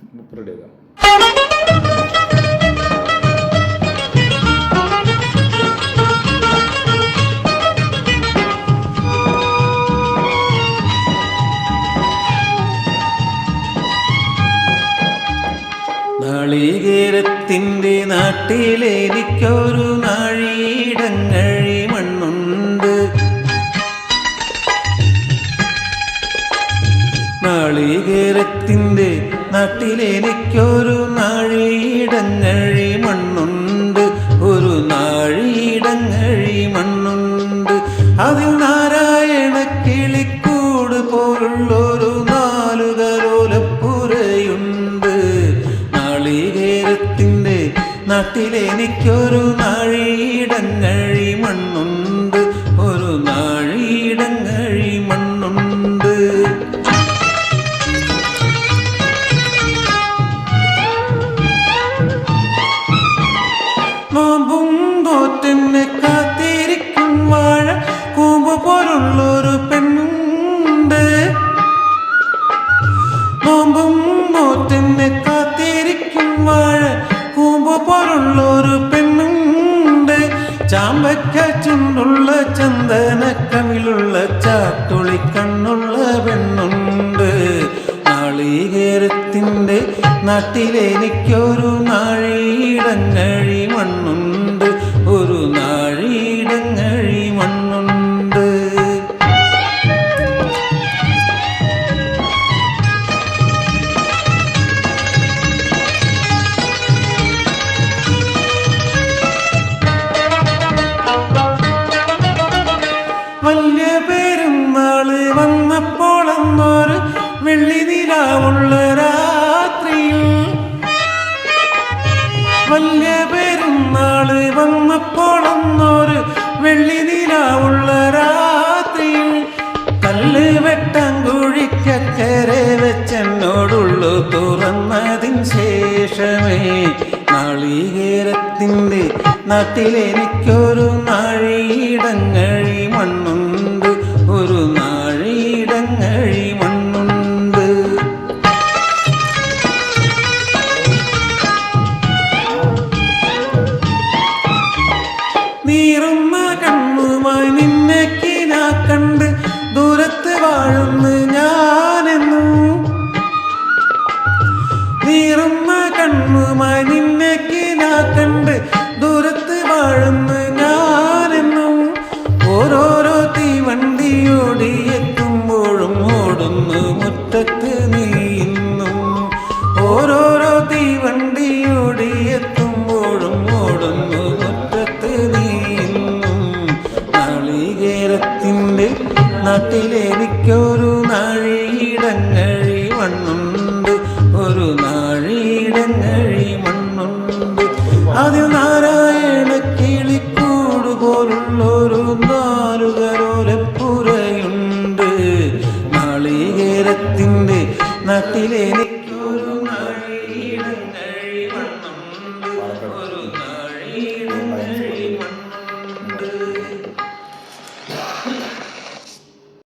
റെഡിയാക്കാം. നാളികേരത്തിൻ്റെ നാട്ടിലെനിക്കൊരു നാഴിയിടങ്ങഴി മണ്ണുണ്ട്. നാളികേരത്തിൻ്റെ നാട്ടിലെനിക്കൊരു നാഴിയിടങ്ങഴി മണ്ണുണ്ട്. ഒരു നാഴിയിടങ്ങഴി മണ്ണുണ്ട്. അതിൽ നാരായണ കിളിക്കൂട് പോലുള്ളൊരു നാലുകലോലപ്പുരയുണ്ട്. നാളികേരത്തിൻ്റെ നാട്ടിലെനിക്കൊരു നാഴിയിടങ്ങഴി മണ്ണുണ്ട്. ഒരു നാഴിയിടങ്ങഴി മണ്ണുണ്ട്. നോമ്പും തോറ്റെന്നെ കാത്തിരിക്കും വാഴ കൂമ്പ് പോലുള്ളൊരു പെണ്ണുണ്ട്. നോമ്പും തോറ്റെന്നെ കാത്തിരിക്കും വാഴ കൂമ്പ് പോലുള്ളൊരു പെണ്ണുണ്ട്. ചാമ്പക്ക ചുണ്ടുള്ള ചന്ദന കവിളുള്ള ചാട്ടുളി കണ്ണുള്ള പെണ്ണുണ്ട്. നാളികേരത്തിൻ്റെ നാട്ടിലെനിക്കൊരു നാഴിയിടങ്ങഴി മണ്ണുണ്ട്. ഒരു നാഴിയിടങ്ങഴി മണ്ണുണ്ട്. വലിയ പെരുന്നാള് വന്നപ്പോൾ എന്നൊരു വെള്ളി നിലാവുള്ള രാത്രിയിൽ, വലിയ പെരുന്നാള് വന്നപ്പോൾ എന്നൊരു വെള്ളി നിലാവുള്ള രാത്രിയിൽ, കല്ല് വെട്ടാൻ കുഴിക്കക്കരെ വെച്ചെന്നോടുള്ളു തുറന്നതിന് ശേഷമേ നാളികേരത്തിൻ്റെ നാട്ടിലെനിക്കൊരു നാഴിയിടങ്ങഴി മണ്ണുണ്ട്. ഒരു നാഴിയിടങ്ങഴി മണ്ണുണ്ട്. നീറുന്ന കണ്ണുമായി നിന്നെ കിനാ കണ്ട് ദൂരത്ത് വാഴുന്നു ഞാനെന്നും. നീറുന്ന കണ്ണുമായി നിന്നെ കിനാ കണ്ട് ദൂരത്ത് വാഴുന്നു ഞാനെന്നും. ഓരോരോ തീവണ്ടി ഓടിയെത്തുമ്പോഴും ഓടുന്നു മുറ്റത്ത് നീ ഇന്നും. ഓരോരോ തീവണ്ടി ഓടിയെത്തുമ്പോഴും ഓടുന്നു മുറ്റത്ത് നീ ഇന്നും. നാളികേരത്തിൻ്റെ നാട്ടിലെനിക്കൊരു നാഴിയിടങ്ങഴി മണ്ണുണ്ട്. ഒരു നാഴിയിടങ്ങഴി മണ്ണുണ്ട്. അതിൽ നാരാ